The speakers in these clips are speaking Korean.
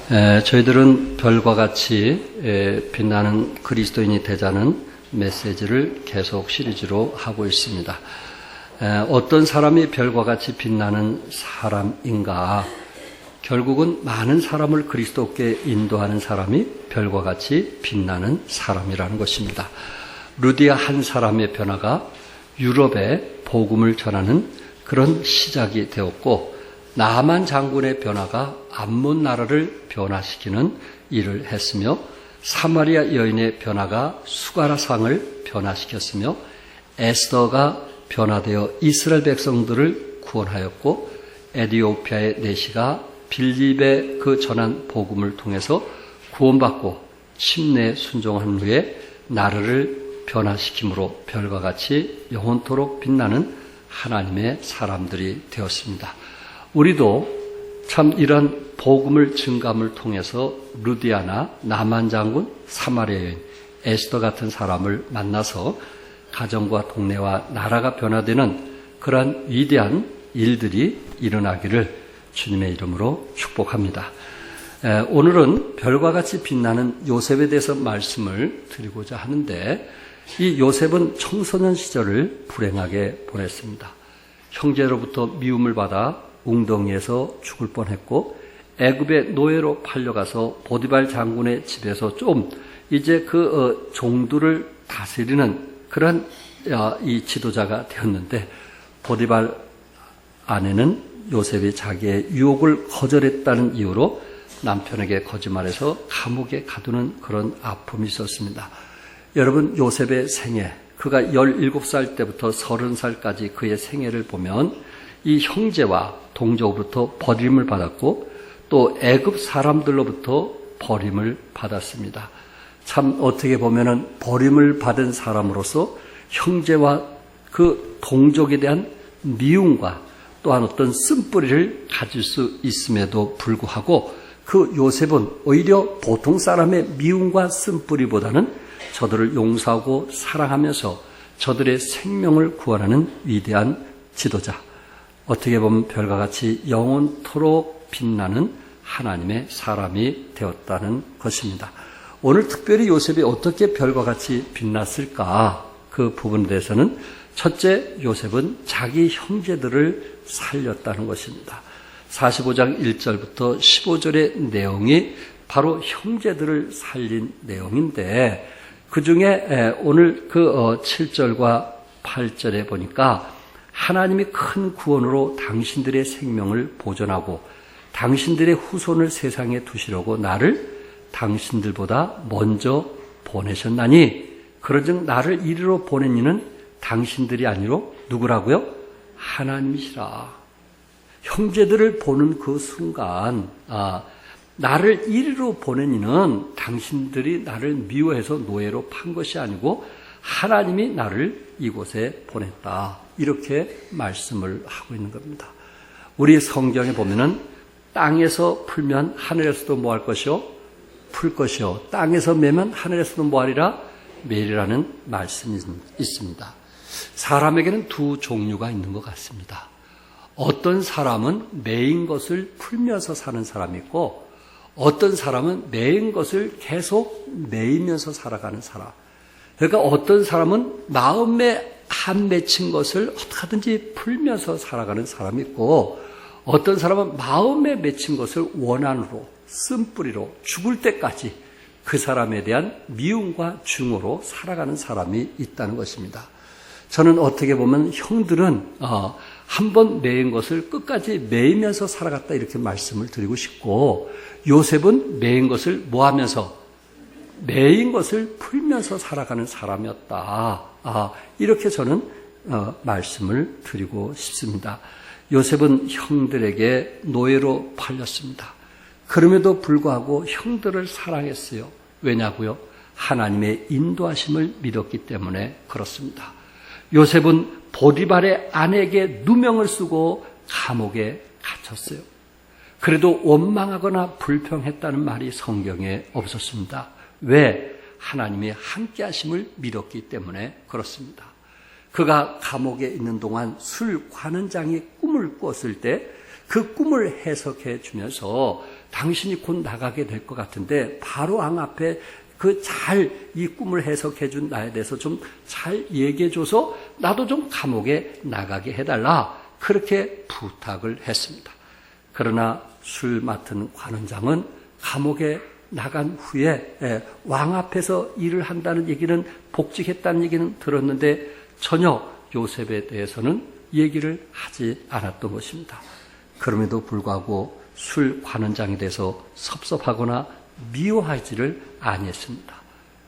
저희들은 별과 같이 빛나는 그리스도인이 되자는 메시지를 계속 시리즈로 하고 있습니다. 어떤 사람이 별과 같이 빛나는 사람인가? 결국은 많은 사람을 그리스도께 인도하는 사람이 별과 같이 빛나는 사람이라는 것입니다. 루디아 한 사람의 변화가 유럽에 복음을 전하는 그런 시작이 되었고, 나만 장군의 변화가 암몬 나라를 변화시키는 일을 했으며, 사마리아 여인의 변화가 수가라상을 변화시켰으며, 에스더가 변화되어 이스라엘 백성들을 구원하였고, 에디오피아의 내시가 빌립의 그 전한 복음을 통해서 구원받고 침례에 순종한 후에 나라를 변화시킴으로 별과 같이 영원토록 빛나는 하나님의 사람들이 되었습니다. 우리도 참 이런 복음을 증감을 통해서 루디아나 나만 장군, 사마리아 여인, 에스더 같은 사람을 만나서 가정과 동네와 나라가 변화되는 그러한 위대한 일들이 일어나기를 주님의 이름으로 축복합니다. 오늘은 별과 같이 빛나는 요셉에 대해서 말씀을 드리고자 하는데, 이 요셉은 청소년 시절을 불행하게 보냈습니다. 형제로부터 미움을 받아 웅덩이에서 죽을 뻔했고, 애굽의 노예로 팔려가서 보디발 장군의 집에서 좀 이제 그 종들을 다스리는 그런 이 지도자가 되었는데, 보디발 아내는 요셉이 자기의 유혹을 거절했다는 이유로 남편에게 거짓말해서 감옥에 가두는 그런 아픔이 있었습니다. 여러분, 요셉의 생애, 그가 17살 때부터 30살까지 그의 생애를 보면 이 형제와 동족으로부터 버림을 받았고, 또 애굽 사람들로부터 버림을 받았습니다. 참 어떻게 보면은 버림을 받은 사람으로서 형제와 그 동족에 대한 미움과 또한 어떤 쓴뿌리를 가질 수 있음에도 불구하고, 그 요셉은 오히려 보통 사람의 미움과 쓴뿌리보다는 저들을 용서하고 사랑하면서 저들의 생명을 구원하는 위대한 지도자, 어떻게 보면 별과 같이 영원토록 빛나는 하나님의 사람이 되었다는 것입니다. 오늘 특별히 요셉이 어떻게 별과 같이 빛났을까? 그 부분에 대해서는 첫째, 요셉은 자기 형제들을 살렸다는 것입니다. 45장 1절부터 15절의 내용이 바로 형제들을 살린 내용인데, 그 중에 오늘 그 7절과 8절에 보니까 하나님이 큰 구원으로 당신들의 생명을 보존하고 당신들의 후손을 세상에 두시려고 나를 당신들보다 먼저 보내셨나니, 그러즉 나를 이리로 보낸 이는 당신들이 아니로 누구라고요? 하나님이시라. 형제들을 보는 그 순간, 나를 이리로 보낸 이는 당신들이 나를 미워해서 노예로 판 것이 아니고 하나님이 나를 이곳에 보냈다. 이렇게 말씀을 하고 있는 겁니다. 우리 성경에 보면은 땅에서 풀면 하늘에서도 뭐 할 것이요? 풀 것이요. 땅에서 매면 하늘에서도 뭐 하리라? 매리라는 말씀이 있습니다. 사람에게는 두 종류가 있는 것 같습니다. 어떤 사람은 매인 것을 풀면서 사는 사람이 있고, 어떤 사람은 매인 것을 계속 매이면서 살아가는 사람. 그러니까 어떤 사람은 마음에 한 맺힌 것을 어떻게 하든지 풀면서 살아가는 사람이 있고, 어떤 사람은 마음에 맺힌 것을 원한으로, 쓴뿌리로 죽을 때까지 그 사람에 대한 미움과 증오로 살아가는 사람이 있다는 것입니다. 저는 어떻게 보면 형들은 한번 매인 것을 끝까지 매이면서 살아갔다, 이렇게 말씀을 드리고 싶고, 요셉은 매인 것을 뭐 하면서? 매인 것을 풀면서 살아가는 사람이었다. 이렇게 저는 말씀을 드리고 싶습니다. 요셉은 형들에게 노예로 팔렸습니다. 그럼에도 불구하고 형들을 사랑했어요. 왜냐고요? 하나님의 인도하심을 믿었기 때문에 그렇습니다. 요셉은 보디발의 아내에게 누명을 쓰고 감옥에 갇혔어요. 그래도 원망하거나 불평했다는 말이 성경에 없었습니다. 왜? 하나님의 함께하심을 믿었기 때문에 그렇습니다. 그가 감옥에 있는 동안 술 관원장이 꿈을 꾸었을 때 그 꿈을 해석해 주면서 당신이 곧 나가게 될 것 같은데 바로 왕 앞에 이 꿈을 해석해 준 나에 대해서 좀 잘 얘기해 줘서 나도 좀 감옥에 나가게 해달라. 그렇게 부탁을 했습니다. 그러나 술 맡은 관원장은 감옥에 나간 후에 왕 앞에서 일을 한다는 얘기는 복직했다는 얘기는 들었는데 전혀 요셉에 대해서는 얘기를 하지 않았던 것입니다. 그럼에도 불구하고 술 관원장에 대해서 섭섭하거나 미워하지를 아니했습니다.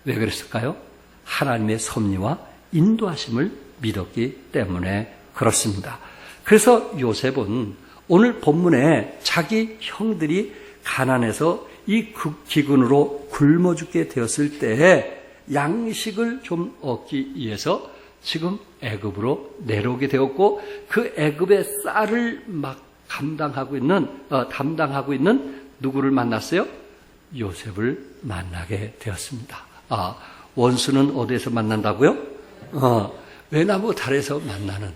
왜 그랬을까요? 하나님의 섭리와 인도하심을 믿었기 때문에 그렇습니다. 그래서 요셉은 오늘 본문에 자기 형들이 가난해서 이 기근으로 굶어 죽게 되었을 때에 양식을 좀 얻기 위해서 지금 애굽으로 내려오게 되었고 그 애굽의 쌀을 막 담당하고 있는 누구를 만났어요? 요셉을 만나게 되었습니다. 원수는 어디에서 만난다고요? 외나무 달에서 만나는,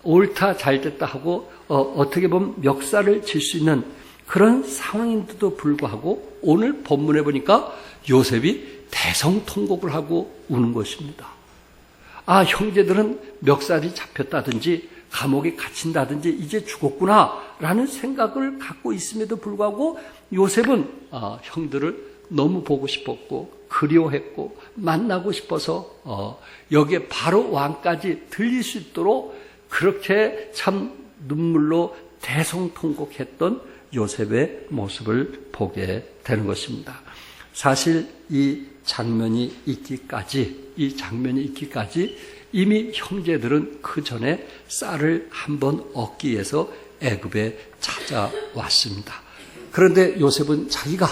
옳다 잘됐다 하고 어떻게 보면 멱살을 칠 수 있는 그런 상황인데도 불구하고 오늘 본문에 보니까 요셉이 대성통곡을 하고 우는 것입니다. 형제들은 멱살이 잡혔다든지 감옥에 갇힌다든지 이제 죽었구나라는 생각을 갖고 있음에도 불구하고 요셉은 형들을 너무 보고 싶었고 그리워했고 만나고 싶어서 여기에 바로 왕까지 들릴 수 있도록 그렇게 참 눈물로 대성통곡했던 요셉의 모습을 보게 되는 것입니다. 사실 이 장면이 있기까지 이미 형제들은 그 전에 쌀을 한번 얻기 위해서 애굽에 찾아왔습니다. 그런데 요셉은 자기가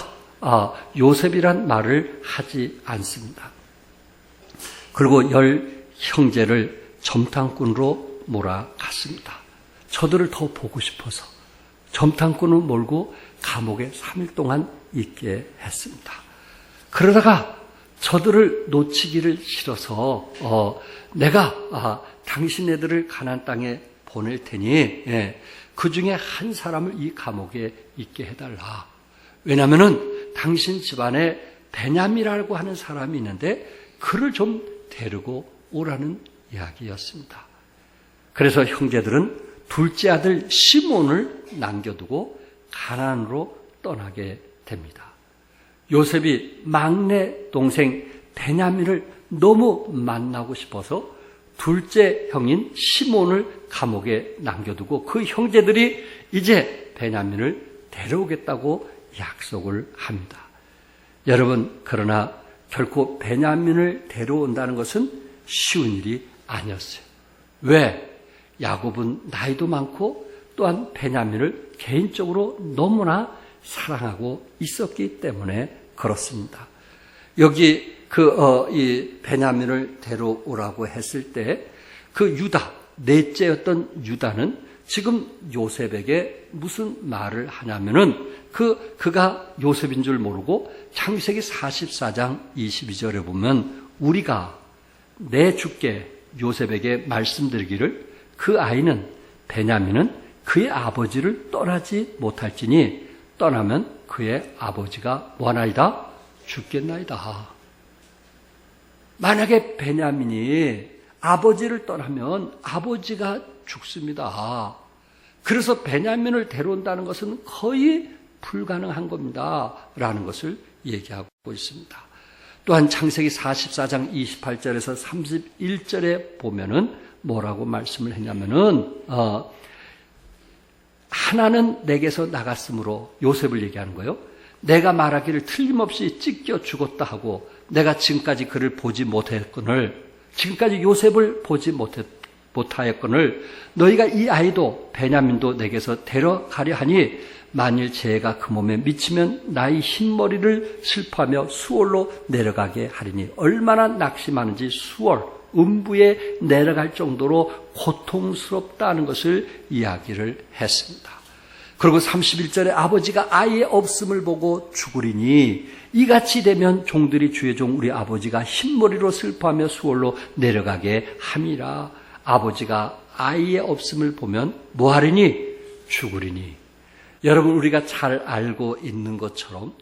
요셉이란 말을 하지 않습니다. 그리고 10 형제를 점탕꾼으로 몰아갔습니다. 저들을 더 보고 싶어서 점탕꾼을 몰고 감옥에 3일 동안 있게 했습니다. 그러다가 저들을 놓치기를 싫어서 내가 당신네들을 가나안 땅에 보낼 테니 그 중에 한 사람을 이 감옥에 있게 해달라. 왜냐하면은 당신 집안에 베냐민이라고 하는 사람이 있는데 그를 좀 데리고 오라는 이야기였습니다. 그래서 형제들은 둘째 아들 시몬을 남겨두고 가나안으로 떠나게 됩니다. 요셉이 막내 동생 베냐민을 너무 만나고 싶어서 둘째 형인 시몬을 감옥에 남겨두고 그 형제들이 이제 베냐민을 데려오겠다고 약속을 합니다. 여러분, 그러나 결코 베냐민을 데려온다는 것은 쉬운 일이 아니었어요. 왜? 야곱은 나이도 많고 또한 베냐민을 개인적으로 너무나 사랑하고 있었기 때문에 그렇습니다. 여기 이 베냐민을 데려오라고 했을 때 그 유다, 넷째였던 유다는 지금 요셉에게 무슨 말을 하냐면은 그가 요셉인 줄 모르고 창세기 44장 22절에 보면 우리가 내 주께 요셉에게 말씀드리기를 그 아이는 베냐민은 그의 아버지를 떠나지 못할지니 떠나면 그의 아버지가 뭐하나이다? 죽겠나이다. 만약에 베냐민이 아버지를 떠나면 아버지가 죽습니다. 그래서 베냐민을 데려온다는 것은 거의 불가능한 겁니다. 라는 것을 얘기하고 있습니다. 또한 창세기 44장 28절에서 31절에 보면은 뭐라고 말씀을 했냐면은 하나는 내게서 나갔으므로 요셉을 얘기하는 거예요. 내가 말하기를 틀림없이 찢겨 죽었다 하고 내가 지금까지 그를 보지 못했거늘 지금까지 요셉을 보지 못하였거늘 너희가 이 아이도 베냐민도 내게서 데려가려 하니 만일 재해가 그 몸에 미치면 나의 흰머리를 슬퍼하며 수월로 내려가게 하리니 얼마나 낙심하는지 수월 음부에 내려갈 정도로 고통스럽다는 것을 이야기를 했습니다. 그리고 31절에 아버지가 아이의 없음을 보고 죽으리니 이같이 되면 종들이 주의 종 우리 아버지가 흰머리로 슬퍼하며 수월로 내려가게 함이라. 아버지가 아이의 없음을 보면 뭐하리니 죽으리니. 여러분, 우리가 잘 알고 있는 것처럼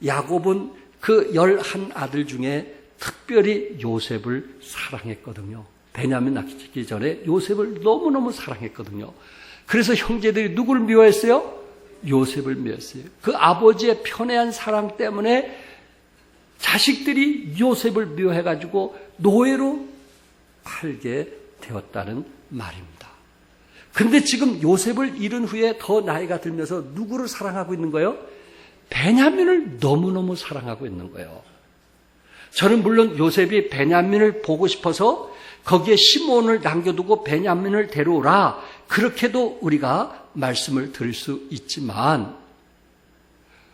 야곱은 그 11 아들 중에 특별히 요셉을 사랑했거든요. 베냐민 낳기 전에 요셉을 너무너무 사랑했거든요. 그래서 형제들이 누구를 미워했어요? 요셉을 미워했어요. 그 아버지의 편애한 사랑 때문에 자식들이 요셉을 미워해가지고 노예로 팔게 되었다는 말입니다. 그런데 지금 요셉을 잃은 후에 더 나이가 들면서 누구를 사랑하고 있는 거예요? 베냐민을 너무너무 사랑하고 있는 거예요. 저는 물론 요셉이 베냐민을 보고 싶어서 거기에 시몬을 남겨두고 베냐민을 데려오라, 그렇게도 우리가 말씀을 드릴 수 있지만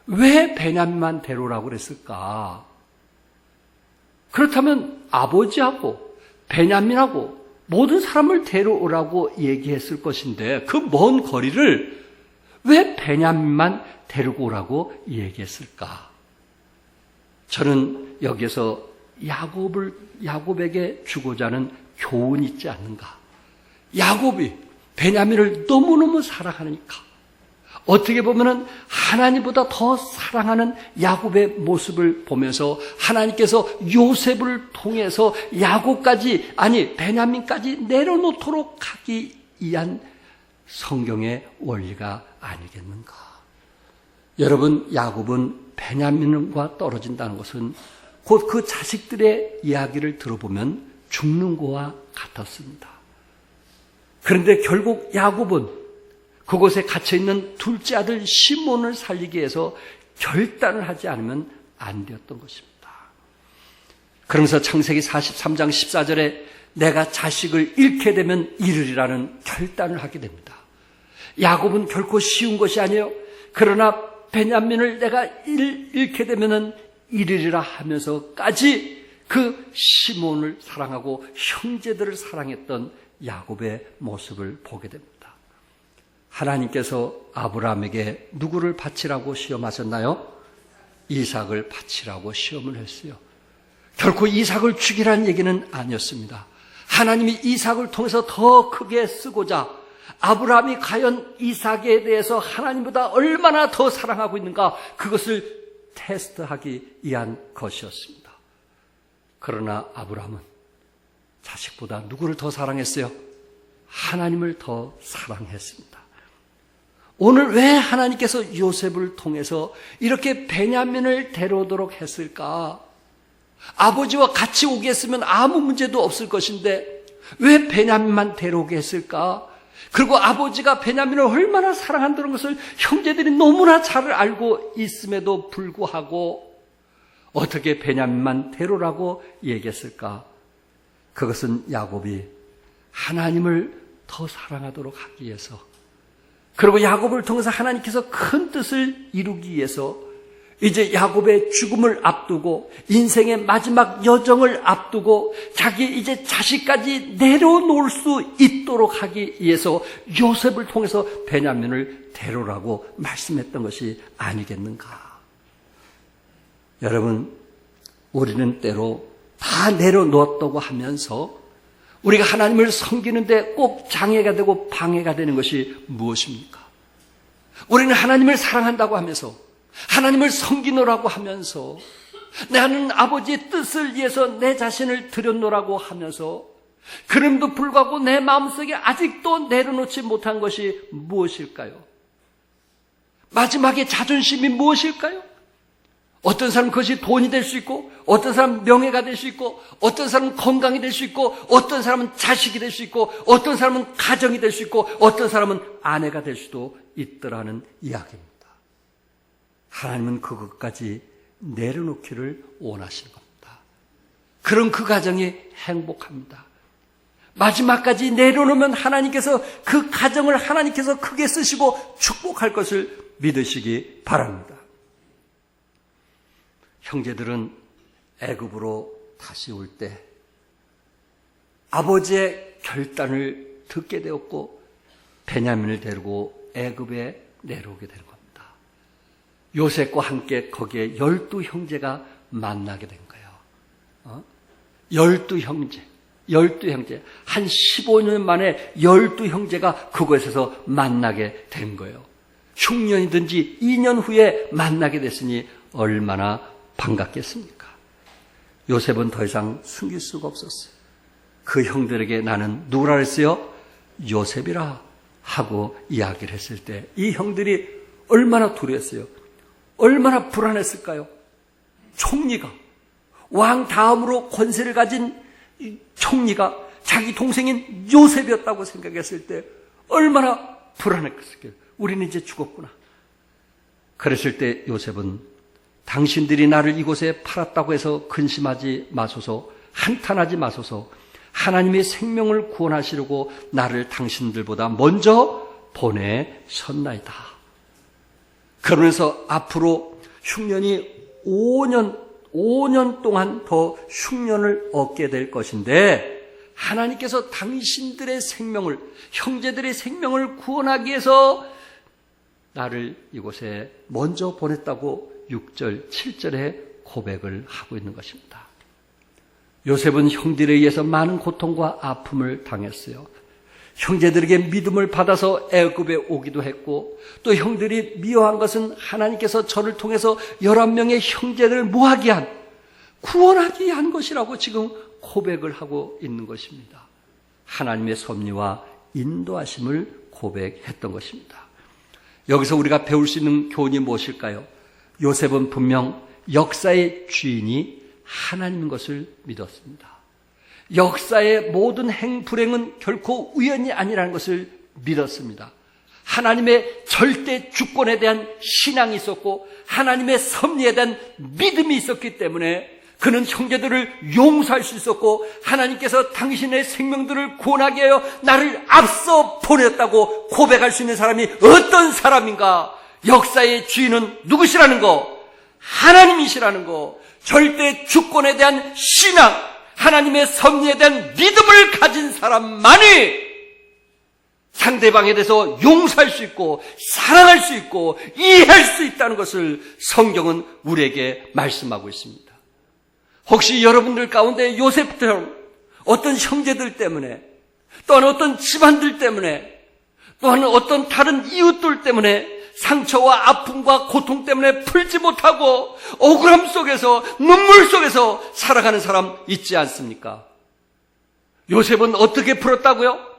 왜 베냐민만 데려오라고 그랬을까? 그렇다면 아버지하고 베냐민하고 모든 사람을 데려오라고 얘기했을 것인데 그 먼 거리를 왜 베냐민만 데리고 오라고 얘기했을까? 저는 여기서 야곱에게 주고자 하는 교훈이 있지 않는가? 야곱이 베냐민을 너무너무 사랑하니까 어떻게 보면은 하나님보다 더 사랑하는 야곱의 모습을 보면서 하나님께서 요셉을 통해서 야곱까지, 아니 베냐민까지 내려놓도록 하기 위한 성경의 원리가 아니겠는가? 여러분, 야곱은 베냐민과 떨어진다는 것은 곧 그 자식들의 이야기를 들어보면 죽는 거와 같았습니다. 그런데 결국 야곱은 그곳에 갇혀있는 둘째 아들 시몬을 살리기 위해서 결단을 하지 않으면 안 되었던 것입니다. 그러면서 창세기 43장 14절에 내가 자식을 잃게 되면 잃으리라는 결단을 하게 됩니다. 야곱은 결코 쉬운 것이 아니에요. 그러나 베냐민을 내가 잃게 되면 잃으리라 하면서까지 그 시몬을 사랑하고 형제들을 사랑했던 야곱의 모습을 보게 됩니다. 하나님께서 아브라함에게 누구를 바치라고 시험하셨나요? 이삭을 바치라고 시험을 했어요. 결코 이삭을 죽이라는 얘기는 아니었습니다. 하나님이 이삭을 통해서 더 크게 쓰고자 아브라함이 과연 이삭에 대해서 하나님보다 얼마나 더 사랑하고 있는가, 그것을 테스트하기 위한 것이었습니다. 그러나 아브라함은 자식보다 누구를 더 사랑했어요? 하나님을 더 사랑했습니다. 오늘 왜 하나님께서 요셉을 통해서 이렇게 베냐민을 데려오도록 했을까? 아버지와 같이 오게 했으면 아무 문제도 없을 것인데 왜 베냐민만 데려오게 했을까? 그리고 아버지가 베냐민을 얼마나 사랑한다는 것을 형제들이 너무나 잘 알고 있음에도 불구하고 어떻게 베냐민만 데려오라고 얘기했을까? 그것은 야곱이 하나님을 더 사랑하도록 하기 위해서, 그리고 야곱을 통해서 하나님께서 큰 뜻을 이루기 위해서 이제 야곱의 죽음을 앞두고 인생의 마지막 여정을 앞두고 자기 이제 자식까지 내려놓을 수 있도록 하기 위해서 요셉을 통해서 베냐민을 데려오라고 말씀했던 것이 아니겠는가? 여러분, 우리는 때로 다 내려놓았다고 하면서 우리가 하나님을 섬기는데 꼭 장애가 되고 방해가 되는 것이 무엇입니까? 우리는 하나님을 사랑한다고 하면서 하나님을 섬기노라고 하면서 나는 아버지의 뜻을 위해서 내 자신을 드려놓으라고 하면서 그럼에도 불구하고 내 마음속에 아직도 내려놓지 못한 것이 무엇일까요? 마지막에 자존심이 무엇일까요? 어떤 사람은 그것이 돈이 될 수 있고, 어떤 사람은 명예가 될 수 있고, 어떤 사람은 건강이 될 수 있고, 어떤 사람은 자식이 될 수 있고, 어떤 사람은 가정이 될 수 있고, 어떤 사람은 아내가 될 수도 있더라는 이야기입니다. 하나님은 그것까지 내려놓기를 원하시는 겁니다. 그럼 그 가정이 행복합니다. 마지막까지 내려놓으면 하나님께서 그 가정을 하나님께서 크게 쓰시고 축복할 것을 믿으시기 바랍니다. 형제들은 애굽으로 다시 올 때 아버지의 결단을 듣게 되었고 베냐민을 데리고 애굽에 내려오게 되는 겁니다. 요셉과 함께 거기에 12 형제가 만나게 된 거예요. 12 형제. 12형제. 한 15년 만에 12형제가 그곳에서 만나게 된 거예요. 흉년이든지 2년 후에 만나게 됐으니 얼마나 반갑겠습니까? 요셉은 더 이상 숨길 수가 없었어요. 그 형들에게 나는 누구라 했어요? 요셉이라 하고 이야기를 했을 때 이 형들이 얼마나 두려웠어요. 얼마나 불안했을까요? 총리가, 왕 다음으로 권세를 가진 총리가 자기 동생인 요셉이었다고 생각했을 때 얼마나 불안했을까요? 우리는 이제 죽었구나. 그랬을 때 요셉은 당신들이 나를 이곳에 팔았다고 해서 근심하지 마소서, 한탄하지 마소서. 하나님의 생명을 구원하시려고 나를 당신들보다 먼저 보내셨나이다. 그러면서 앞으로 흉년이 5년 동안 더 흉년을 얻게 될 것인데 하나님께서 당신들의 생명을, 형제들의 생명을 구원하기 위해서 나를 이곳에 먼저 보냈다고 6절, 7절에 고백을 하고 있는 것입니다. 요셉은 형들에 의해서 많은 고통과 아픔을 당했어요. 형제들에게 믿음을 받아서 애굽에 오기도 했고 또 형들이 미워한 것은 하나님께서 저를 통해서 11명의 형제들을 뭐하게 한, 구원하게 한 것이라고 지금 고백을 하고 있는 것입니다. 하나님의 섭리와 인도하심을 고백했던 것입니다. 여기서 우리가 배울 수 있는 교훈이 무엇일까요? 요셉은 분명 역사의 주인이 하나님인 것을 믿었습니다. 역사의 모든 불행은 결코 우연이 아니라는 것을 믿었습니다. 하나님의 절대 주권에 대한 신앙이 있었고 하나님의 섭리에 대한 믿음이 있었기 때문에 그는 형제들을 용서할 수 있었고 하나님께서 당신의 생명들을 구원하게 하여 나를 앞서 보냈다고 고백할 수 있는 사람이 어떤 사람인가? 역사의 주인은 누구시라는 거? 하나님이시라는 거. 절대 주권에 대한 신앙, 하나님의 섭리에 대한 믿음을 가진 사람만이 상대방에 대해서 용서할 수 있고 사랑할 수 있고 이해할 수 있다는 것을 성경은 우리에게 말씀하고 있습니다. 혹시 여러분들 가운데 요셉처럼 어떤 형제들 때문에 또한 어떤 집안들 때문에 또한 어떤 다른 이웃들 때문에 상처와 아픔과 고통 때문에 풀지 못하고 억울함 속에서 눈물 속에서 살아가는 사람 있지 않습니까? 요셉은 어떻게 풀었다고요?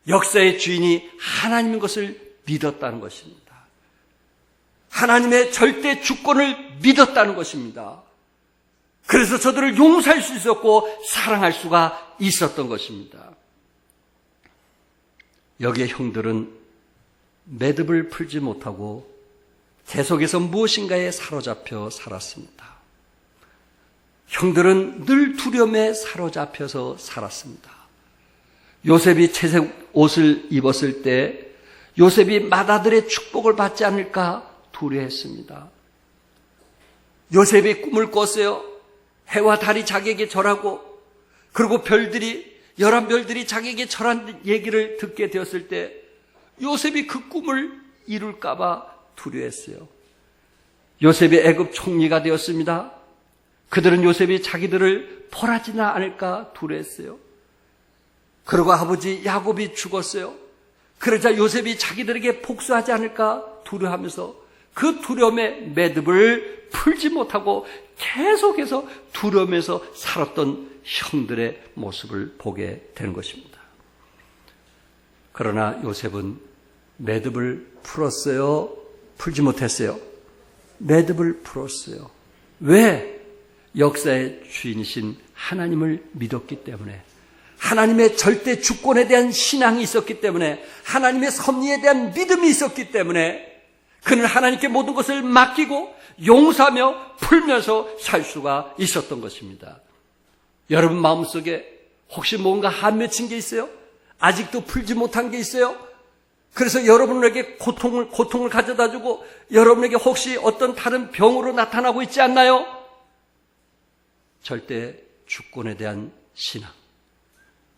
역사의 주인이 하나님인 것을 믿었다는 것입니다. 하나님의 절대 주권을 믿었다는 것입니다. 그래서 저들을 용서할 수 있었고 사랑할 수가 있었던 것입니다. 여기에 형들은 매듭을 풀지 못하고 계속해서 무엇인가에 사로잡혀 살았습니다. 형들은 늘 두려움에 사로잡혀서 살았습니다. 요셉이 채색 옷을 입었을 때 요셉이 맏아들의 축복을 받지 않을까 두려워했습니다. 요셉이 꿈을 꿨어요. 해와 달이 자기에게 절하고 그리고 별들이 11별들이 자기에게 절한 얘기를 듣게 되었을 때 요셉이 그 꿈을 이룰까 봐 두려워했어요. 요셉이 애굽 총리가 되었습니다. 그들은 요셉이 자기들을 벌하지나 않을까 두려워했어요. 그리고 아버지 야곱이 죽었어요. 그러자 요셉이 자기들에게 복수하지 않을까 두려워하면서 그 두려움의 매듭을 풀지 못하고 계속해서 두려움에서 살았던 형들의 모습을 보게 되는 것입니다. 그러나 요셉은 매듭을 풀었어요? 풀지 못했어요? 매듭을 풀었어요. 왜? 역사의 주인이신 하나님을 믿었기 때문에, 하나님의 절대 주권에 대한 신앙이 있었기 때문에, 하나님의 섭리에 대한 믿음이 있었기 때문에 그는 하나님께 모든 것을 맡기고 용서하며 풀면서 살 수가 있었던 것입니다. 여러분 마음속에 혹시 뭔가 한 맺힌 게 있어요? 아직도 풀지 못한 게 있어요? 그래서 여러분에게 고통을 가져다 주고 여러분에게 혹시 어떤 다른 병으로 나타나고 있지 않나요? 절대 주권에 대한 신앙,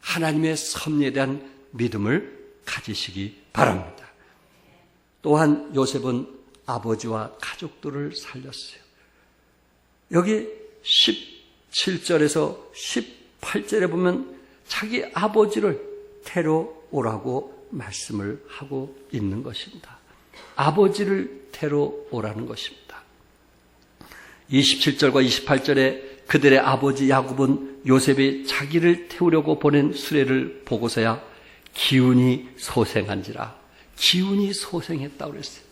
하나님의 섭리에 대한 믿음을 가지시기 바랍니다. 또한 요셉은 아버지와 가족들을 살렸어요. 여기 17절에서 8절에 보면 자기 아버지를 데려오라고 말씀을 하고 있는 것입니다. 아버지를 데려오라는 것입니다. 27절과 28절에 그들의 아버지 야곱은 요셉이 자기를 태우려고 보낸 수레를 보고서야 기운이 소생한지라. 기운이 소생했다고 그랬어요.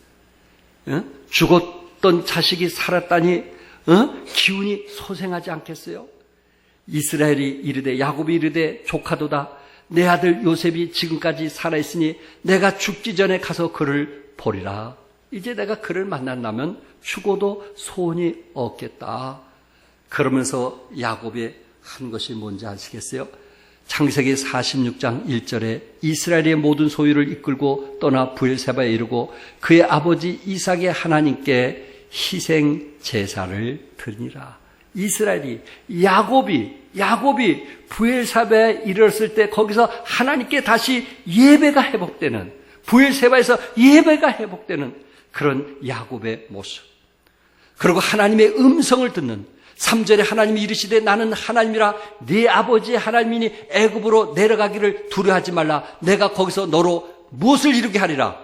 죽었던 자식이 살았다니 기운이 소생하지 않겠어요? 이스라엘이 이르되, 야곱이 이르되, 조카도다. 내 아들 요셉이 지금까지 살아있으니 내가 죽기 전에 가서 그를 보리라. 이제 내가 그를 만난다면 죽어도 소원이 없겠다. 그러면서 야곱이 한 것이 뭔지 아시겠어요? 창세기 46장 1절에 이스라엘의 모든 소유를 이끌고 떠나 브엘세바에 이르고 그의 아버지 이삭의 하나님께 희생 제사를 드리니라. 이스라엘이 야곱이 브엘세바에 이르렀을 때 거기서 하나님께 다시 예배가 회복되는, 브엘세바에서 예배가 회복되는 그런 야곱의 모습. 그리고 하나님의 음성을 듣는 3절에 하나님이 이르시되 나는 하나님이라 네 아버지의 하나님이니 애굽으로 내려가기를 두려워하지 말라. 내가 거기서 너로 무엇을 이루게 하리라?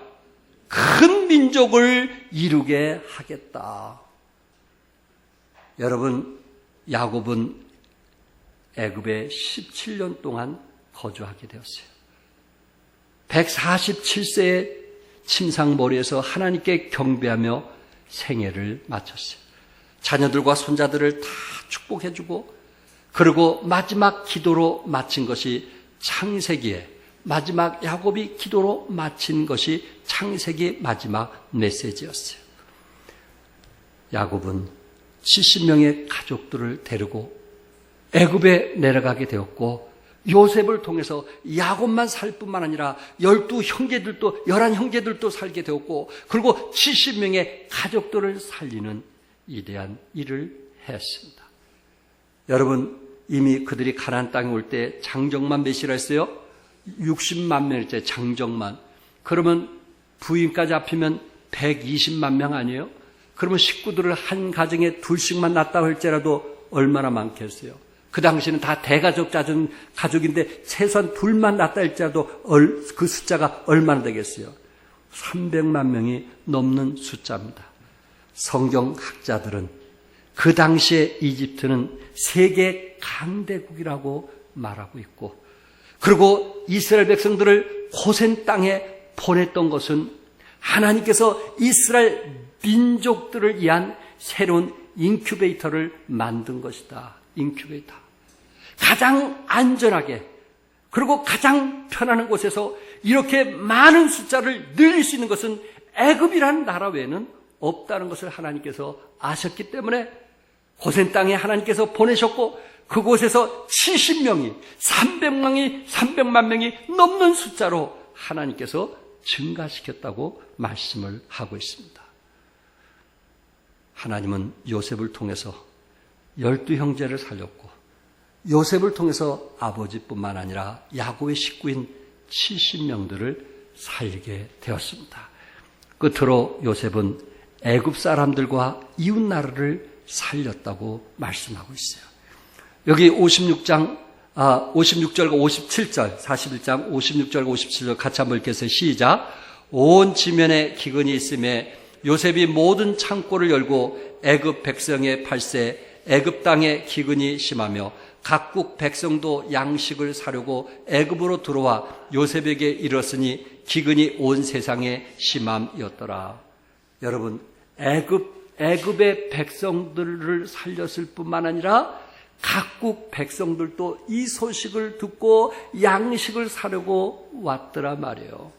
큰 민족을 이루게 하겠다. 여러분, 야곱은 애굽에 17년 동안 거주하게 되었어요. 147세의 침상머리에서 하나님께 경배하며 생애를 마쳤어요. 자녀들과 손자들을 다 축복해주고, 그리고 마지막 기도로 마친 것이 창세기에, 마지막 야곱이 기도로 마친 것이 창세기 마지막 메시지였어요. 야곱은 70명의 가족들을 데리고 애굽에 내려가게 되었고, 요셉을 통해서 야곱만 살 뿐만 아니라 11 형제들도 살게 되었고, 그리고 70명의 가족들을 살리는 위대한 일을 했습니다. 여러분, 이미 그들이 가나안 땅에 올 때 장정만 몇이라 했어요? 60만 명일째 장정만. 그러면 부인까지 합치면 120만 명 아니에요? 그러면 식구들을 한 가정에 둘씩만 낳았다고 할지라도 얼마나 많겠어요? 그 당시는 다 대가족 잦은 가족인데 최소한 둘만 낳았다 할지라도 그 숫자가 얼마나 되겠어요? 300만 명이 넘는 숫자입니다. 성경학자들은 그 당시에 이집트는 세계 강대국이라고 말하고 있고, 그리고 이스라엘 백성들을 고센 땅에 보냈던 것은 하나님께서 이스라엘 민족들을 위한 새로운 인큐베이터를 만든 것이다. 인큐베이터. 가장 안전하게, 그리고 가장 편안한 곳에서 이렇게 많은 숫자를 늘릴 수 있는 것은 애굽이라는 나라 외에는 없다는 것을 하나님께서 아셨기 때문에 고센 땅에 하나님께서 보내셨고, 그곳에서 70명이 300만 명이 넘는 숫자로 하나님께서 증가시켰다고 말씀을 하고 있습니다. 하나님은 요셉을 통해서 12형제를 살렸고, 요셉을 통해서 아버지뿐만 아니라 야곱의 식구인 70명들을 살리게 되었습니다. 끝으로 요셉은 애굽 사람들과 이웃 나라를 살렸다고 말씀하고 있어요. 여기 56절과 57절, 41장 56절과 57절 같이 한번 읽겠어요. 시작. 온 지면에 기근이 있음에 요셉이 모든 창고를 열고 애굽 백성의 팔세 애굽 땅에 기근이 심하며 각국 백성도 양식을 사려고 애굽으로 들어와 요셉에게 이르렀으니 기근이 온 세상에 심함이었더라. 여러분, 애굽의 백성들을 살렸을 뿐만 아니라 각국 백성들도 이 소식을 듣고 양식을 사려고 왔더라 말이에요.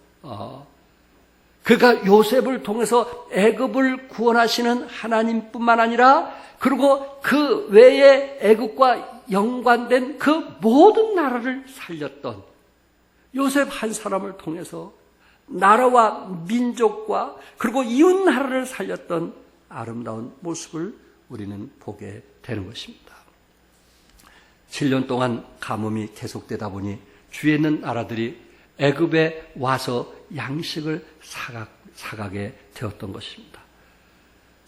그가 요셉을 통해서 애굽을 구원하시는 하나님뿐만 아니라, 그리고 그 외에 애굽과 연관된 그 모든 나라를 살렸던 요셉 한 사람을 통해서 나라와 민족과 그리고 이웃 나라를 살렸던 아름다운 모습을 우리는 보게 되는 것입니다. 7년 동안 가뭄이 계속되다 보니 주위에 있는 나라들이 애굽에 와서 양식을 사가게 되었던 것입니다.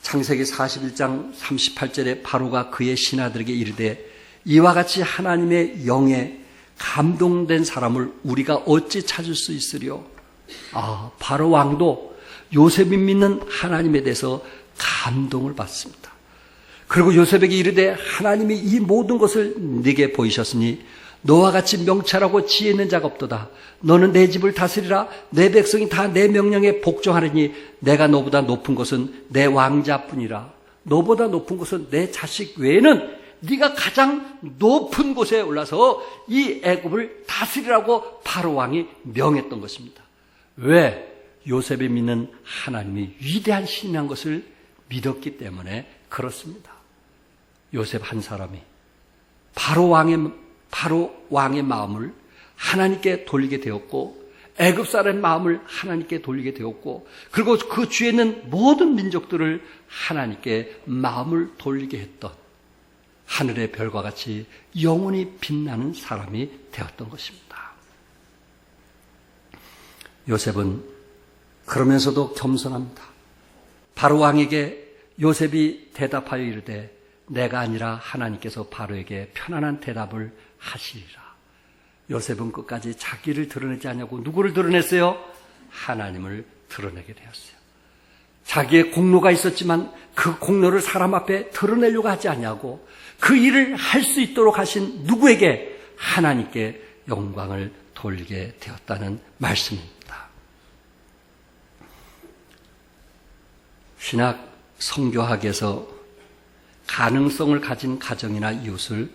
창세기 41장 38절에 바로가 그의 신하들에게 이르되 이와 같이 하나님의 영에 감동된 사람을 우리가 어찌 찾을 수 있으리요? 바로 왕도 요셉이 믿는 하나님에 대해서 감동을 받습니다. 그리고 요셉에게 이르되 하나님이 이 모든 것을 네게 보이셨으니 너와 같이 명철하고 지혜 있는 자가 없도다. 너는 내 집을 다스리라. 내 백성이 다 내 명령에 복종하리니 내가 너보다 높은 것은 내 왕자뿐이라. 너보다 높은 것은 내 자식 외에는 네가 가장 높은 곳에 올라서 이 애굽을 다스리라고 바로 왕이 명했던 것입니다. 왜? 요셉이 믿는 하나님이 위대한 신이란 것을 믿었기 때문에 그렇습니다. 요셉 한 사람이 바로 왕의 마음을 하나님께 돌리게 되었고 애굽 사람의 마음을 하나님께 돌리게 되었고 그리고 그 주위에 있는 모든 민족들을 하나님께 마음을 돌리게 했던 하늘의 별과 같이 영원히 빛나는 사람이 되었던 것입니다. 요셉은 그러면서도 겸손합니다. 바로 왕에게 요셉이 대답하여 이르되 내가 아니라 하나님께서 바로에게 편안한 대답을 하시리라. 요셉은 끝까지 자기를 드러내지 않냐고 누구를 드러냈어요? 하나님을 드러내게 되었어요. 자기의 공로가 있었지만 그 공로를 사람 앞에 드러내려고 하지 않냐고 그 일을 할 수 있도록 하신 누구에게? 하나님께 영광을 돌리게 되었다는 말씀입니다. 신학 성교학에서 가능성을 가진 가정이나 이웃을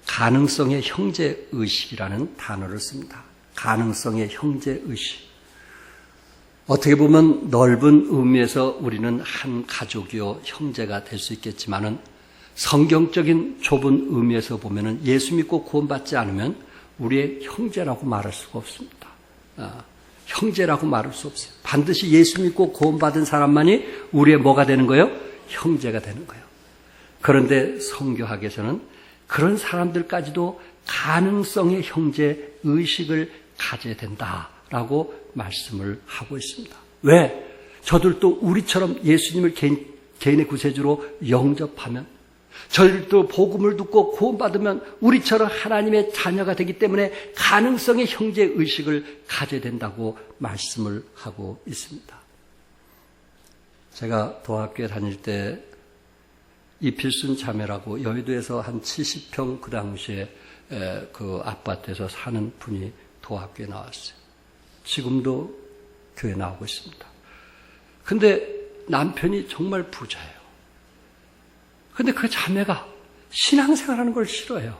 가능성의 형제의식이라는 단어를 씁니다. 가능성의 형제의식. 어떻게 보면 넓은 의미에서 우리는 한 가족이요 형제가 될 수 있겠지만은 성경적인 좁은 의미에서 보면은 예수 믿고 구원받지 않으면 우리의 형제라고 말할 수가 없습니다. 형제라고 말할 수 없어요. 반드시 예수 믿고 구원받은 사람만이 우리의 뭐가 되는 거예요? 형제가 되는 거예요. 그런데 성교학에서는 그런 사람들까지도 가능성의 형제 의식을 가져야 된다라고 말씀을 하고 있습니다. 왜? 저들도 우리처럼 예수님을 개인의 구세주로 영접하면 저희들도 복음을 듣고 구원받으면 우리처럼 하나님의 자녀가 되기 때문에 가능성의 형제의식을 가져야 된다고 말씀을 하고 있습니다. 제가 도학교에 다닐 때 이필순 자매라고 여의도에서 한 70평 그 당시에 그 아파트에서 사는 분이 도학교에 나왔어요. 지금도 교회 나오고 있습니다. 근데 남편이 정말 부자예요. 근데 그 자매가 신앙생활하는 걸 싫어해요.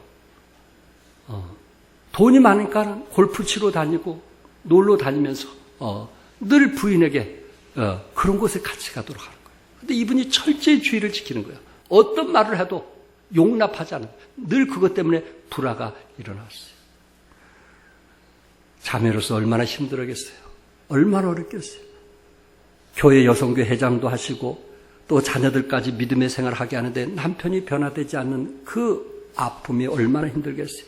돈이 많으니까 골프 치러 다니고 놀러 다니면서 늘 부인에게 그런 곳에 같이 가도록 하는 거예요. 근데 이분이 철저히 주의를 지키는 거예요. 어떤 말을 해도 용납하지 않아요. 늘 그것 때문에 불화가 일어났어요. 자매로서 얼마나 힘들었겠어요. 얼마나 어렵겠어요. 교회 여성교 회장도 하시고 또 자녀들까지 믿음의 생활을 하게 하는데 남편이 변화되지 않는 그 아픔이 얼마나 힘들겠어요.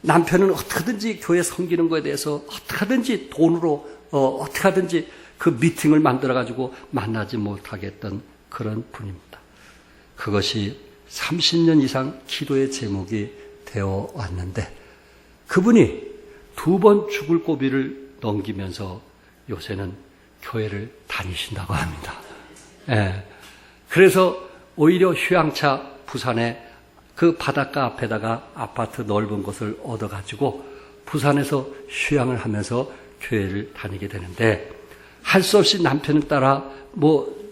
남편은 어떻게든지 교회 섬기는 것에 대해서 어떻게든지 돈으로 어떻게든지 그 미팅을 만들어가지고 만나지 못하게 했던 그런 분입니다. 그것이 30년 이상 기도의 제목이 되어 왔는데 그분이 2번 죽을 고비를 넘기면서 요새는 교회를 다니신다고 합니다. 예. 그래서 오히려 휴양차 부산에 그 바닷가 앞에다가 아파트 넓은 곳을 얻어가지고 부산에서 휴양을 하면서 교회를 다니게 되는데 할 수 없이 남편을 따라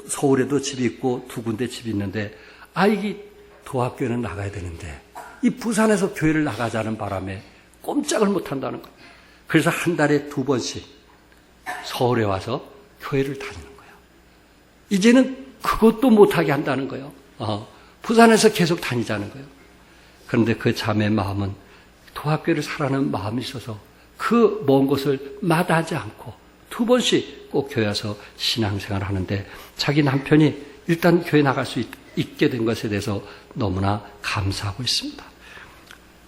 서울에도 집이 있고 2군데 집이 있는데 이게 도학교는 나가야 되는데 이 부산에서 교회를 나가자는 바람에 꼼짝을 못한다는 거예요. 그래서 한 달에 2번씩 서울에 와서 교회를 다니는 거예요. 이제는 그것도 못하게 한다는 거예요. 부산에서 계속 다니자는 거예요. 그런데 그 자매의 마음은 도학교를 사라는 마음이 있어서 그 먼 곳을 마다하지 않고 2번씩 꼭 교회 와서 신앙생활을 하는데 자기 남편이 일단 교회 나갈 수 있게 된 것에 대해서 너무나 감사하고 있습니다.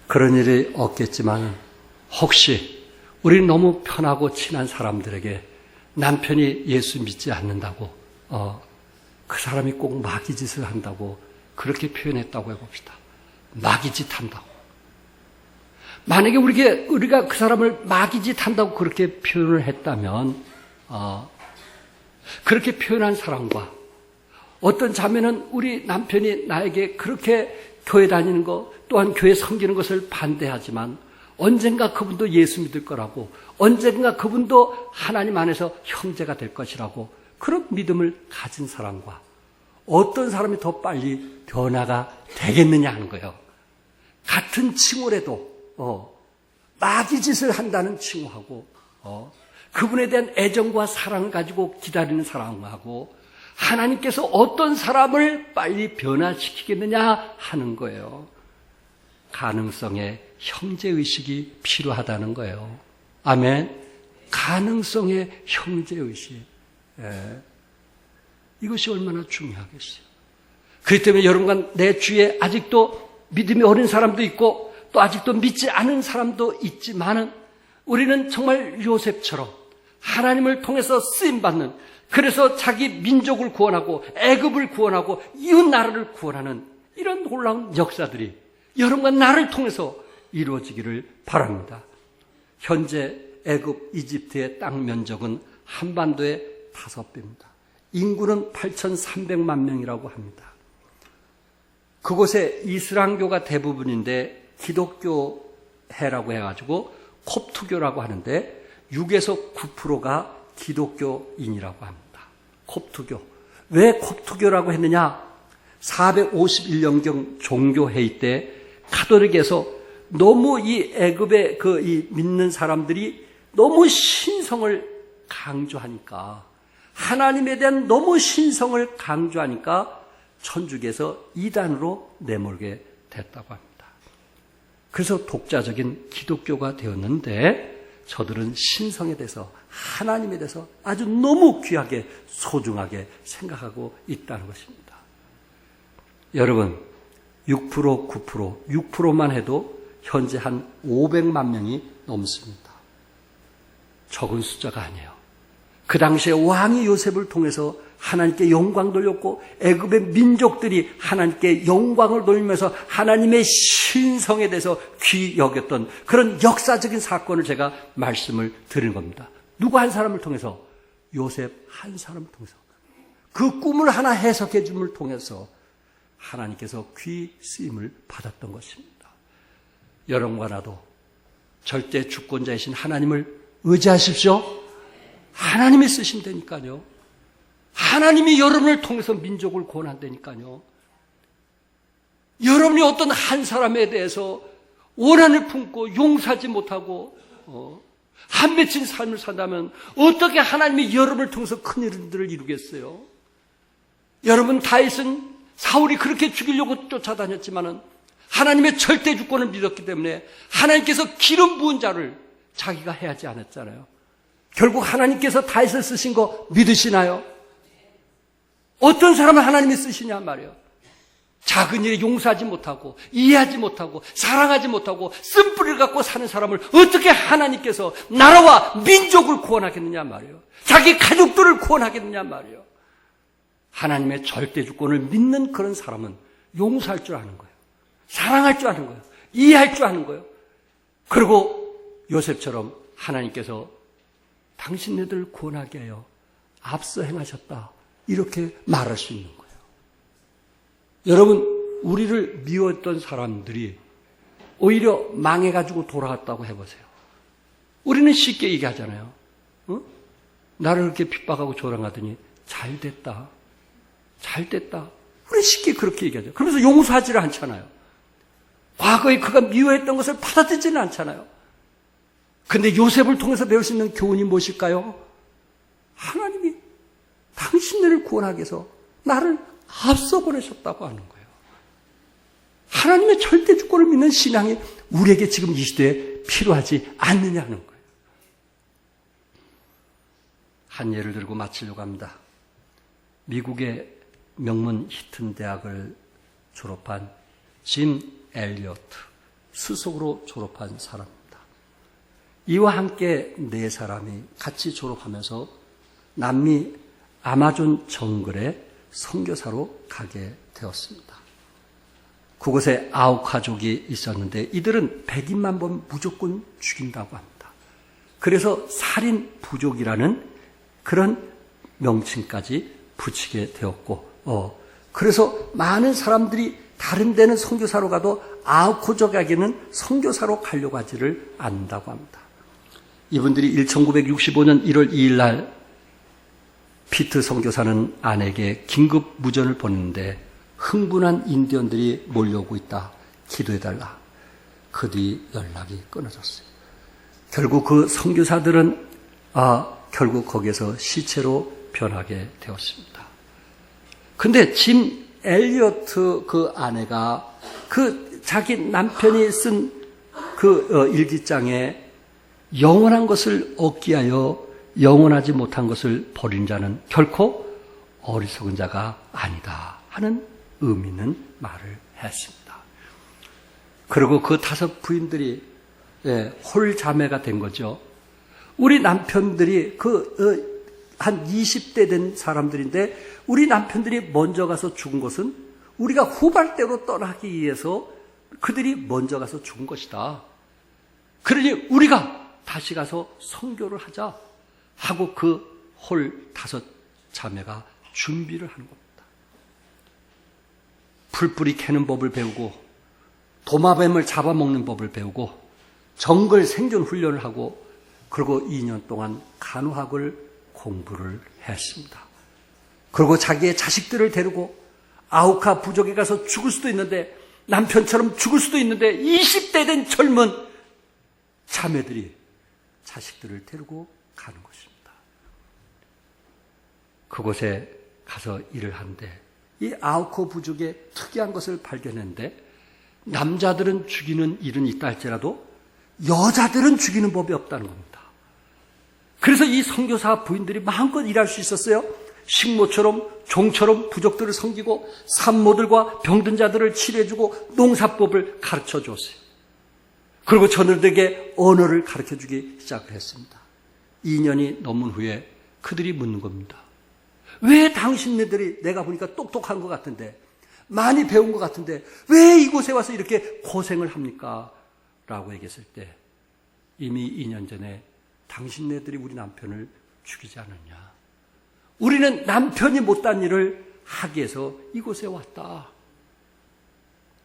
그런 일이 없겠지만 혹시 우리는 너무 편하고 친한 사람들에게 남편이 예수 믿지 않는다고 그 사람이 꼭 마귀짓을 한다고 그렇게 표현했다고 해봅시다. 마귀짓 한다고. 만약에 우리가 그 사람을 마귀짓 한다고 그렇게 표현을 했다면, 그렇게 표현한 사람과 어떤 자매는 우리 남편이 나에게 그렇게 교회 다니는 거, 또한 교회 섬기는 것을 반대하지만 언젠가 그분도 예수 믿을 거라고, 언젠가 그분도 하나님 안에서 형제가 될 것이라고 그런 믿음을 가진 사람과 어떤 사람이 더 빨리 변화가 되겠느냐 하는 거예요. 같은 칭호라도 마귀짓을 한다는 칭호하고 그분에 대한 애정과 사랑을 가지고 기다리는 사람하고 하나님께서 어떤 사람을 빨리 변화시키겠느냐 하는 거예요. 가능성의 형제의식이 필요하다는 거예요. 아멘. 가능성의 형제의식. 이것이 얼마나 중요하겠어요. 그렇기 때문에 여러분과 내 주위에 아직도 믿음이 어린 사람도 있고 또 아직도 믿지 않은 사람도 있지만은 우리는 정말 요셉처럼 하나님을 통해서 쓰임받는, 그래서 자기 민족을 구원하고 애굽을 구원하고 이웃 나라를 구원하는 이런 놀라운 역사들이 여러분과 나를 통해서 이루어지기를 바랍니다. 현재 애굽, 이집트의 땅 면적은 한반도의 5배입니다. 인구는 8,300만 명이라고 합니다. 그곳에 이슬람교가 대부분인데 기독교해라고 해가지고 콥트교라고 하는데 6에서 9%가 기독교인이라고 합니다. 콥트교. 왜 콥트교라고 했느냐? 451년경 종교회의 때 가톨릭에서 너무 이 애굽의 이 믿는 사람들이 너무 신성을 강조하니까, 하나님에 대한 너무 신성을 강조하니까 천주교에서 이단으로 내몰게 됐다고 합니다. 그래서 독자적인 기독교가 되었는데 저들은 신성에 대해서, 하나님에 대해서 아주 너무 귀하게 소중하게 생각하고 있다는 것입니다. 여러분, 6%, 9%, 6%만 해도 현재 한 500만 명이 넘습니다. 적은 숫자가 아니에요. 그 당시에 왕이 요셉을 통해서 하나님께 영광 돌렸고 애굽의 민족들이 하나님께 영광을 돌리면서 하나님의 신성에 대해서 귀히 여겼던 그런 역사적인 사건을 제가 말씀을 드린 겁니다. 누구 한 사람을 통해서? 요셉 한 사람을 통해서. 그 꿈을 하나 해석해 줌을 통해서 하나님께서 귀히 쓰임을 받았던 것입니다. 여러분과 나도 절대 주권자이신 하나님을 의지하십시오. 하나님이 쓰신다니까요. 하나님이 여러분을 통해서 민족을 구원한다니까요. 여러분이 어떤 한 사람에 대해서 원한을 품고 용서하지 못하고 한 맺힌 삶을 산다면 어떻게 하나님이 여러분을 통해서 큰 일들을 이루겠어요? 여러분, 다윗은 사울이 그렇게 죽이려고 쫓아다녔지만은 하나님의 절대 주권을 믿었기 때문에 하나님께서 기름 부은 자를 자기가 해야지 않았잖아요. 결국 하나님께서 다윗을 쓰신 거 믿으시나요? 어떤 사람을 하나님이 쓰시냐 말이에요. 작은 일에 용서하지 못하고 이해하지 못하고 사랑하지 못하고 쓴뿌리를 갖고 사는 사람을 어떻게 하나님께서 나라와 민족을 구원하겠느냐 말이에요. 자기 가족들을 구원하겠느냐 말이에요. 하나님의 절대 주권을 믿는 그런 사람은 용서할 줄 아는 거예요. 사랑할 줄 아는 거예요. 이해할 줄 아는 거예요. 그리고 요셉처럼 하나님께서 당신네들 구원하게 하여 앞서 행하셨다, 이렇게 말할 수 있는 거예요. 여러분, 우리를 미웠던 사람들이 오히려 망해가지고 돌아왔다고 해보세요. 우리는 쉽게 얘기하잖아요. 나를 그렇게 핍박하고 조롱하더니 잘 됐다. 우리 쉽게 그렇게 얘기하죠. 그러면서 용서하지를 않잖아요. 과거에 그가 미워했던 것을 받아들이지는 않잖아요. 근데 요셉을 통해서 배울 수 있는 교훈이 무엇일까요? 하나님이 당신들을 구원하기 위해서 나를 앞서 보내셨다고 하는 거예요. 하나님의 절대 주권을 믿는 신앙이 우리에게 지금 이 시대에 필요하지 않느냐는 거예요. 한 예를 들고 마치려고 합니다. 미국의 명문 히튼 대학을 졸업한 짐 엘리어트, 수석으로 졸업한 사람입니다. 이와 함께 4사람이 같이 졸업하면서 남미 아마존 정글에 선교사로 가게 되었습니다. 그곳에 아우카족이 있었는데 이들은 100인만 보면 무조건 죽인다고 합니다. 그래서 살인 부족이라는 그런 명칭까지 붙이게 되었고, 그래서 많은 사람들이 다른 데는 선교사로 가도 아우카족에게는 선교사로 가려고 하지를 않는다고 합니다. 이분들이 1965년 1월 2일 날 피트 선교사는 아내에게 긴급 무전을 보냈는데 흥분한 인디언들이 몰려오고 있다. 기도해달라. 그 뒤 연락이 끊어졌어요. 결국 그 선교사들은 결국 거기에서 시체로 변하게 되었습니다. 근데 짐 엘리어트 그 아내가 그 자기 남편이 쓴 그 일기장에 영원한 것을 얻기 위하여 영원하지 못한 것을 버린 자는 결코 어리석은 자가 아니다 하는 의미 있는 말을 했습니다. 그리고 그 5 부인들이 홀자매가 된 거죠. 우리 남편들이 한 20대 된 사람들인데 우리 남편들이 먼저 가서 죽은 것은 우리가 후발대로 떠나기 위해서 그들이 먼저 가서 죽은 것이다. 그러니 우리가 다시 가서 선교를 하자 하고 그 홀 5 자매가 준비를 하는 겁니다. 풀뿌리 캐는 법을 배우고 도마뱀을 잡아먹는 법을 배우고 정글 생존 훈련을 하고 그리고 2년 동안 간호학을 공부를 했습니다. 그리고 자기의 자식들을 데리고 아우카 부족에 가서 죽을 수도 있는데 남편처럼 죽을 수도 있는데 20대 된 젊은 자매들이 자식들을 데리고 가는 것입니다. 그곳에 가서 일을 하는데 이 아우카 부족의 특이한 것을 발견했는데 남자들은 죽이는 일은 있다 할지라도 여자들은 죽이는 법이 없다는 겁니다. 그래서 이 선교사 부인들이 마음껏 일할 수 있었어요. 식모처럼 종처럼 부족들을 섬기고 산모들과 병든 자들을 치료해주고 농사법을 가르쳐 줬어요. 그리고 저들에게 언어를 가르쳐주기 시작을 했습니다. 2년이 넘은 후에 그들이 묻는 겁니다. 왜 당신네들이 내가 보니까 똑똑한 것 같은데 많이 배운 것 같은데 왜 이곳에 와서 이렇게 고생을 합니까? 라고 얘기했을 때 이미 2년 전에 당신네들이 우리 남편을 죽이지 않았냐. 우리는 남편이 못한 일을 하기 위해서 이곳에 왔다.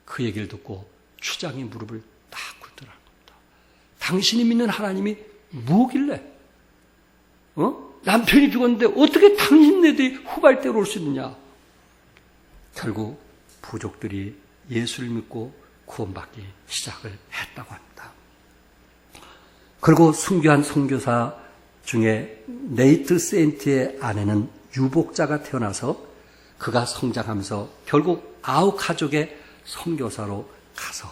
그 얘기를 듣고 추장이 무릎을 딱 꿇더라는 겁니다. 당신이 믿는 하나님이 뭐길래? 남편이 죽었는데 어떻게 당신네들이 후발대로 올 수 있느냐? 결국 부족들이 예수를 믿고 구원받기 시작을 했다고 합니다. 그리고 순교한 선교사 중에 네이트 세인트의 아내는 유복자가 태어나서 그가 성장하면서 결국 아우카족의 선교사로 가서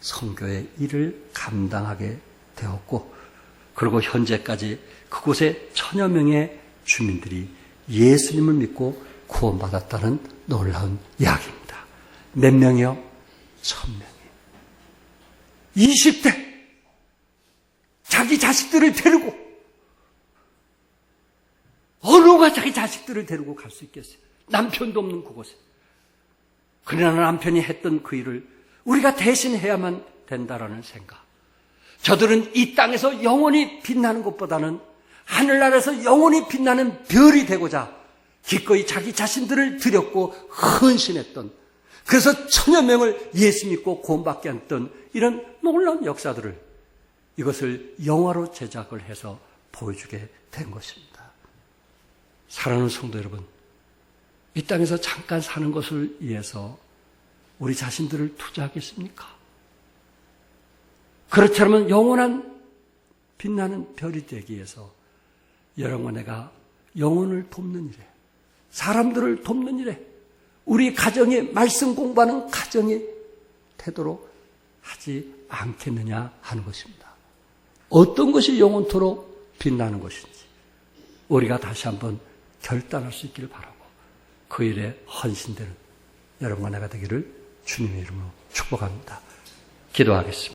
선교의 일을 감당하게 되었고 그리고 현재까지 그곳에 1000여 명의 주민들이 예수님을 믿고 구원받았다는 놀라운 이야기입니다. 몇 명이요? 1000명이. 20대 자기 자식들을 데리고 어느가 자기 자식들을 데리고 갈 수 있겠어요? 남편도 없는 그곳에. 그러나 남편이 했던 그 일을 우리가 대신 해야만 된다라는 생각. 저들은 이 땅에서 영원히 빛나는 것보다는 하늘나라에서 영원히 빛나는 별이 되고자 기꺼이 자기 자신들을 드렸고 헌신했던, 그래서 1000여 명을 예수 믿고 구원받게 했던 이런 놀라운 역사들을, 이것을 영화로 제작을 해서 보여주게 된 것입니다. 사랑하는 성도 여러분, 이 땅에서 잠깐 사는 것을 위해서 우리 자신들을 투자하겠습니까? 그렇지 않으면 영원한 빛나는 별이 되기 위해서 여러분과 내가 영혼을 돕는 일에, 사람들을 돕는 일에, 우리 가정이 말씀 공부하는 가정이 되도록 하지 않겠느냐 하는 것입니다. 어떤 것이 영원토록 빛나는 것인지 우리가 다시 한번 결단할 수 있기를 바라고, 그 일에 헌신되는 여러분과 내가 되기를 주님의 이름으로 축복합니다. 기도하겠습니다.